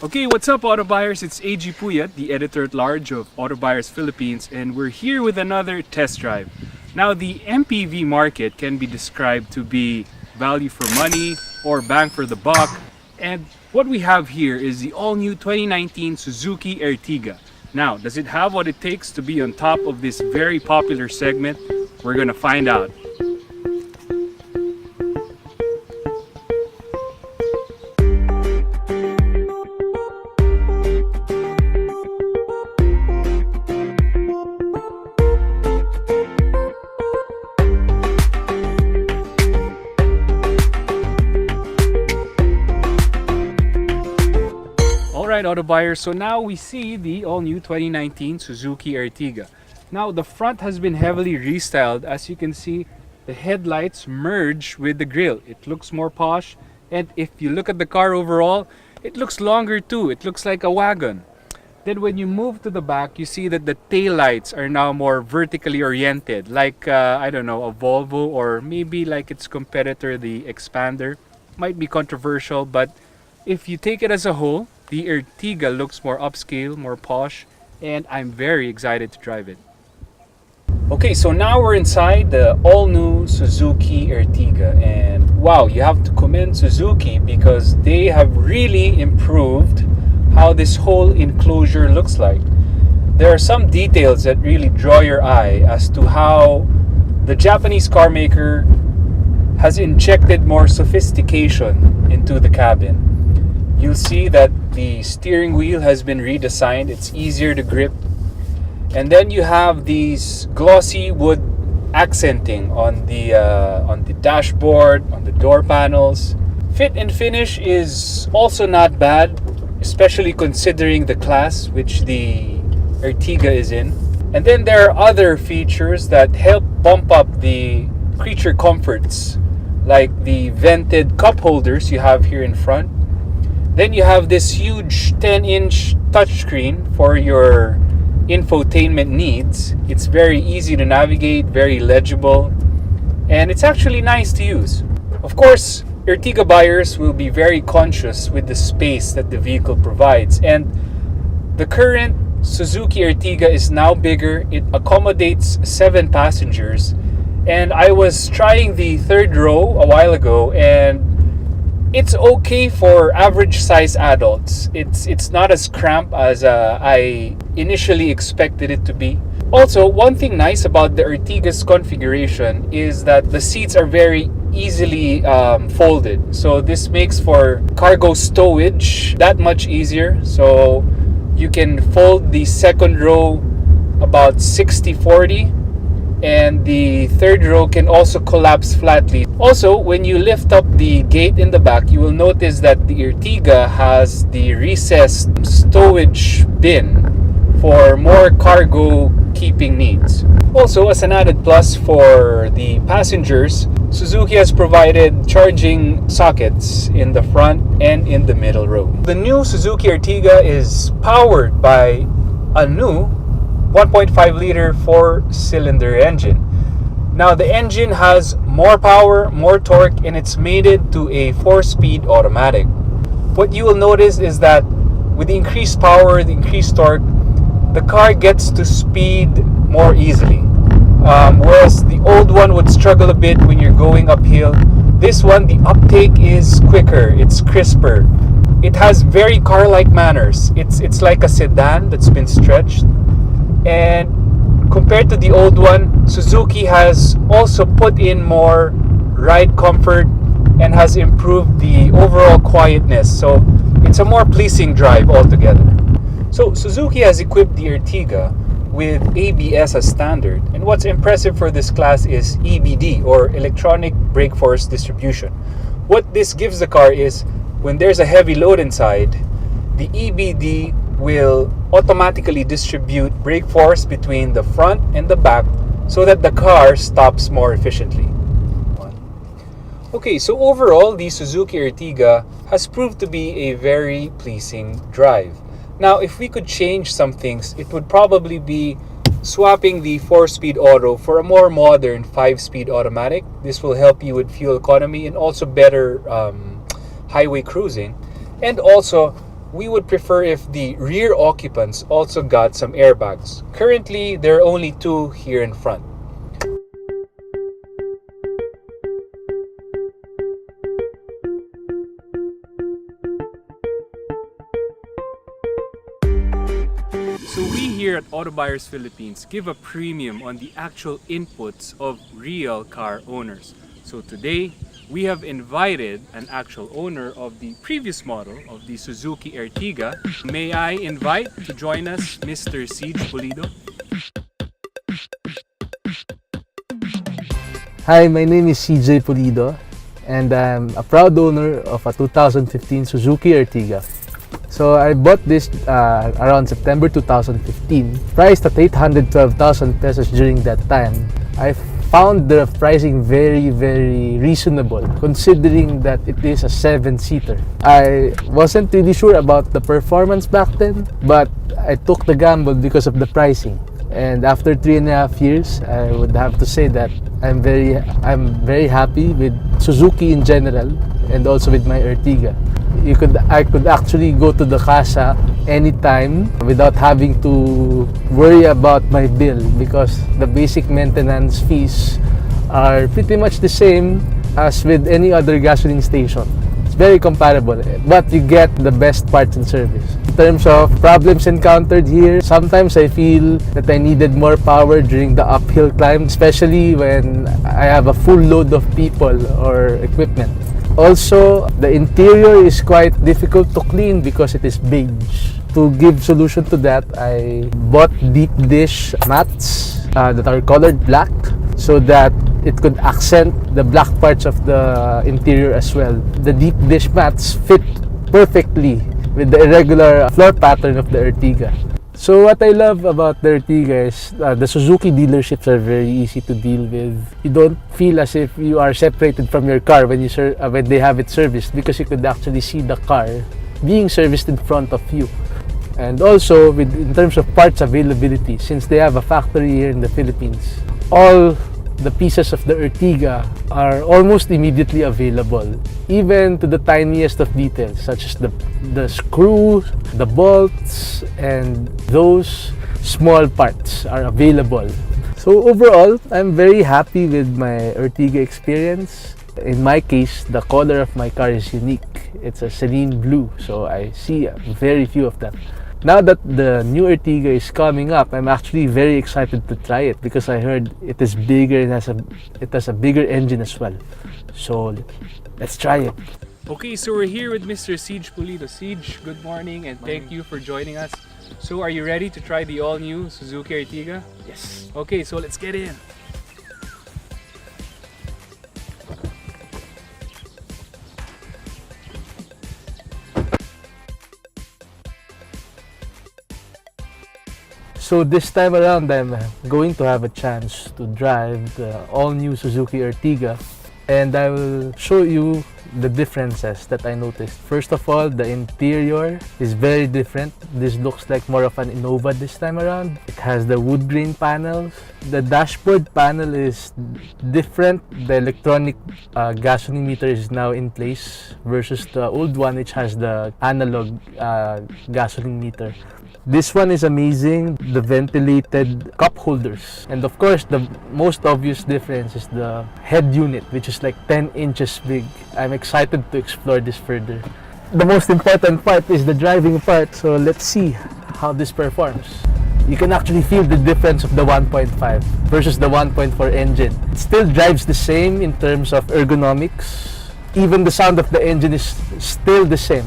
Okay, what's up, Auto Buyers? It's AG Puyat, the editor-at-large of Auto Buyers Philippines, and we're here with another test drive. Now, the MPV market can be described to be value for money or bang for the buck, and what we have here is the all-new 2019 Suzuki Ertiga. Now, does it have what it takes to be on top of this very popular segment? We're gonna find out. Alright, Auto Buyers, so now we see the all-new 2019 Suzuki Ertiga. Now, the front has been heavily restyled. As you can see, the headlights merge with the grille. It looks more posh, and if you look at the car overall, it looks longer too. It looks like a wagon. Then when you move to the back, you see that the taillights are now more vertically oriented, like, I don't know, a Volvo or maybe like its competitor, the Expander. Might be controversial, but if you take it as a whole, the Ertiga looks more upscale, more posh, and I'm very excited to drive it. Okay, so now we're inside the all-new Suzuki Ertiga, and wow, you have to commend Suzuki because they have really improved how this whole enclosure looks like. There are some details that really draw your eye as to how the Japanese car maker has injected more sophistication into the cabin. You'll see that the steering wheel has been redesigned. It's easier to grip. And then you have these glossy wood accenting on the dashboard, on the door panels. Fit and finish is also not bad, especially considering the class which the Ertiga is in. And then there are other features that help bump up the creature comforts, like the vented cup holders you have here in front. Then you have this huge 10-inch touchscreen for your infotainment needs. It's very easy to navigate, very legible, and it's actually nice to use. Of course, Ertiga buyers will be very conscious with the space that the vehicle provides, and the current Suzuki Ertiga is now bigger. It accommodates 7 passengers, and I was trying the third row a while ago, and it's okay for average size adults. It's not as cramped as I initially expected it to be. Also, one thing nice about the Ertiga's configuration is that the seats are very easily folded. So this makes for cargo stowage that much easier. So you can fold the second row about 60-40. And the third row can also collapse flatly. Also, when you lift up the gate in the back, you will notice that the Ertiga has the recessed stowage bin for more cargo keeping needs. Also, as an added plus for the passengers, Suzuki has provided charging sockets in the front and in the middle row. The new Suzuki Ertiga is powered by a new 1.5-liter 4-cylinder engine. Now, the engine has more power, more torque, and it's mated to a 4-speed automatic. What you will notice is that with the increased power, the increased torque, the car gets to speed more easily. Whereas the old one would struggle a bit when you're going uphill. This one, the uptake is quicker, it's crisper. It has very car-like manners. It's like a sedan that's been stretched. And compared to the old one, Suzuki has also put in more ride comfort and has improved the overall quietness. So it's a more pleasing drive altogether. So Suzuki has equipped the Ertiga with ABS as standard. And what's impressive for this class is EBD, or electronic brake force distribution. What this gives the car is when there's a heavy load inside, the EBD will automatically distribute brake force between the front and the back so that the car stops more efficiently. Okay, so overall, the Suzuki Ertiga has proved to be a very pleasing drive. Now, if we could change some things, it would probably be swapping the 4-speed auto for a more modern 5-speed automatic. This will help you with fuel economy and also better highway cruising. And also, we would prefer if the rear occupants also got some airbags. Currently, there are only two here in front. So we here at Auto Buyers Philippines give a premium on the actual inputs of real car owners. So today, we have invited an actual owner of the previous model of the Suzuki Ertiga. May I invite to join us Mr. Siege Pulido? Hi, my name is CJ Pulido and I'm a proud owner of a 2015 Suzuki Ertiga. So I bought this around September 2015, priced at 812,000 pesos during that time. I found the pricing very reasonable considering that it is a 7-seater. I wasn't really sure about the performance back then, but I took the gamble because of the pricing. And after 3.5 years, I would have to say that I'm very happy with Suzuki in general and also with my Ertiga. I could actually go to the casa anytime without having to worry about my bill because the basic maintenance fees are pretty much the same as with any other gasoline station. It's very comparable, but you get the best parts and service. In terms of problems encountered here, sometimes I feel that I needed more power during the uphill climb, especially when I have a full load of people or equipment. Also, the interior is quite difficult to clean because it is beige. To give solution to that, I bought deep dish mats that are colored black so that it could accent the black parts of the interior as well. The deep dish mats fit perfectly with the irregular floor pattern of the Ertiga. So what I love about the Ertiga is the Suzuki dealerships are very easy to deal with. You don't feel as if you are separated from your car when they have it serviced because you could actually see the car being serviced in front of you. And also in terms of parts availability, since they have a factory here in the Philippines, all the pieces of the Ertiga are almost immediately available, even to the tiniest of details such as the screws, the bolts, and those small parts are available. So overall, I'm very happy with my Ertiga experience. In my case, the color of my car is unique. It's a serene blue, so I see very few of them. Now that the new Ertiga is coming up, I'm actually very excited to try it because I heard it is bigger and it has a bigger engine as well. So let's try it. Okay, so we're here with Mr. Siege Pulido. Siege, good morning and thank you for joining us. So are you ready to try the all-new Suzuki Ertiga? Yes. Okay, so let's get in. So this time around, I'm going to have a chance to drive the all-new Suzuki Ertiga, and I will show you the differences that I noticed. First of all, the interior is very different. This looks like more of an Innova this time around. It has the wood grain panels. The dashboard panel is different. The electronic gasoline meter is now in place versus the old one which has the analog gasoline meter. This one is amazing, the ventilated cup holders. And of course, the most obvious difference is the head unit, which is like 10 inches big. I'm excited to explore this further. The most important part is the driving part, so let's see how this performs. You can actually feel the difference of the 1.5 versus the 1.4 engine. It still drives the same in terms of ergonomics. Even the sound of the engine is still the same.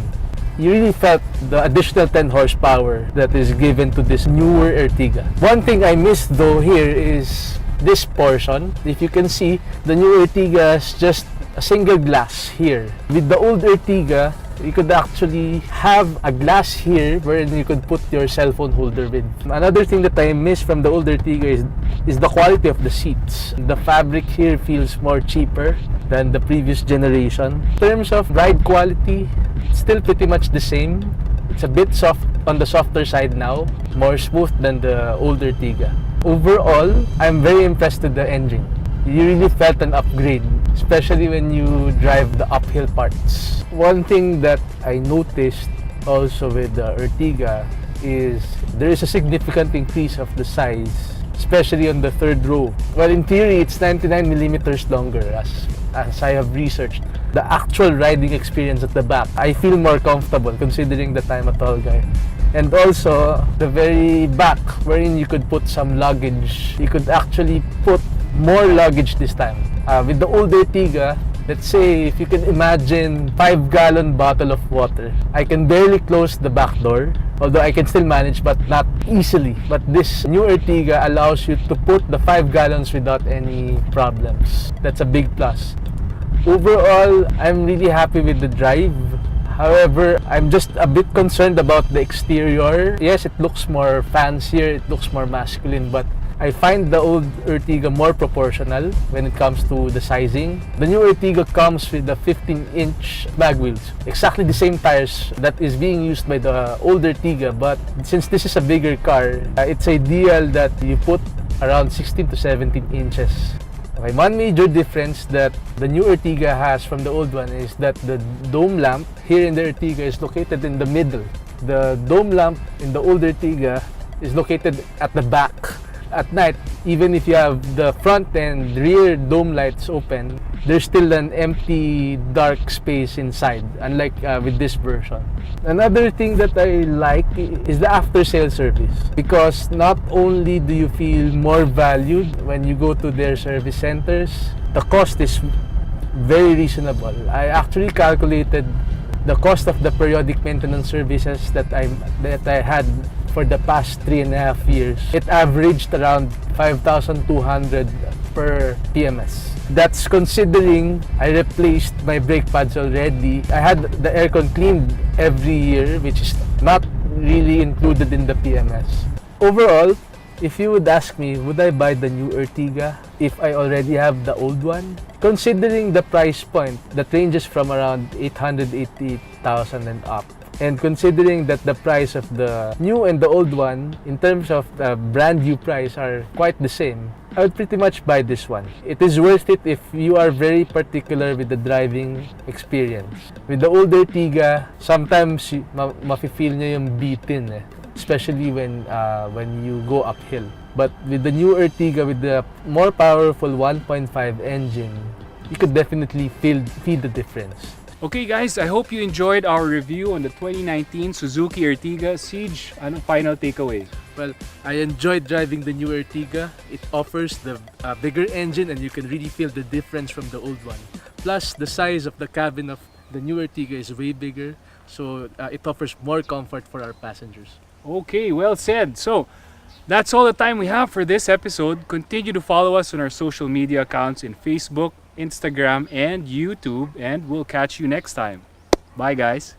You really felt the additional 10 horsepower that is given to this newer Ertiga. One thing I missed though here is this portion. If you can see, the new Ertiga is just a single glass here. With the old Ertiga, you could actually have a glass here wherein you could put your cell phone holder with. Another thing that I miss from the old Ertiga is the quality of the seats. The fabric here feels more cheaper than the previous generation. In terms of ride quality, still pretty much the same. It's a bit soft on the softer side now, more smooth than the old Ertiga. Overall, I'm very impressed with the engine. You really felt an upgrade, especially when you drive the uphill parts. One thing that I noticed also with the Ertiga is there is a significant increase of the size, especially on the third row. Well, in theory, it's 99 millimeters longer as I have researched. The actual riding experience at the back, I feel more comfortable considering that I'm a tall guy. And also, the very back, wherein you could put some luggage, you could actually put more luggage this time. With the old Ertiga, let's say if you can imagine 5-gallon bottle of water, I can barely close the back door, although I can still manage but not easily. But this new Ertiga allows you to put the 5 gallons without any problems. That's a big plus. Overall, I'm really happy with the drive. However, I'm just a bit concerned about the exterior. Yes, it looks more fancier, it looks more masculine, but I find the old Ertiga more proportional when it comes to the sizing. The new Ertiga comes with the 15-inch mag wheels, exactly the same tires that is being used by the old Ertiga, but since this is a bigger car, it's ideal that you put around 16 to 17 inches. Okay, one major difference that the new Ertiga has from the old one is that the dome lamp here in the Ertiga is located in the middle. The dome lamp in the old Ertiga is located at the back. At night, even if you have the front and rear dome lights open, there's still an empty dark space inside, unlike with this version. Another thing that I like is the after-sale service, because not only do you feel more valued when you go to their service centers, the cost is very reasonable. I actually calculated the cost of the periodic maintenance services that I had for the past 3.5 years. It averaged around 5,200 per PMS. That's considering I replaced my brake pads already. I had the aircon cleaned every year, which is not really included in the PMS. Overall, if you would ask me, would I buy the new Ertiga if I already have the old one? Considering the price point that ranges from around 880,000 and up, and considering that the price of the new and the old one in terms of the brand new price are quite the same, I would pretty much buy this one. It is worth it if you are very particular with the driving experience. With the old Ertiga, sometimes mafe-feel nyo yung bitin especially when you go uphill. But with the new Ertiga, with the more powerful 1.5 engine, you could definitely feel the difference. Okay guys, I hope you enjoyed our review on the 2019 Suzuki Ertiga. Siege, anong final takeaway? Well, I enjoyed driving the new Ertiga. It offers the bigger engine and you can really feel the difference from the old one. Plus, the size of the cabin of the new Ertiga is way bigger, so it offers more comfort for our passengers. Okay, well said. So, that's all the time we have for this episode. Continue to follow us on our social media accounts in Facebook, Instagram, and YouTube, and we'll catch you next time. Bye guys.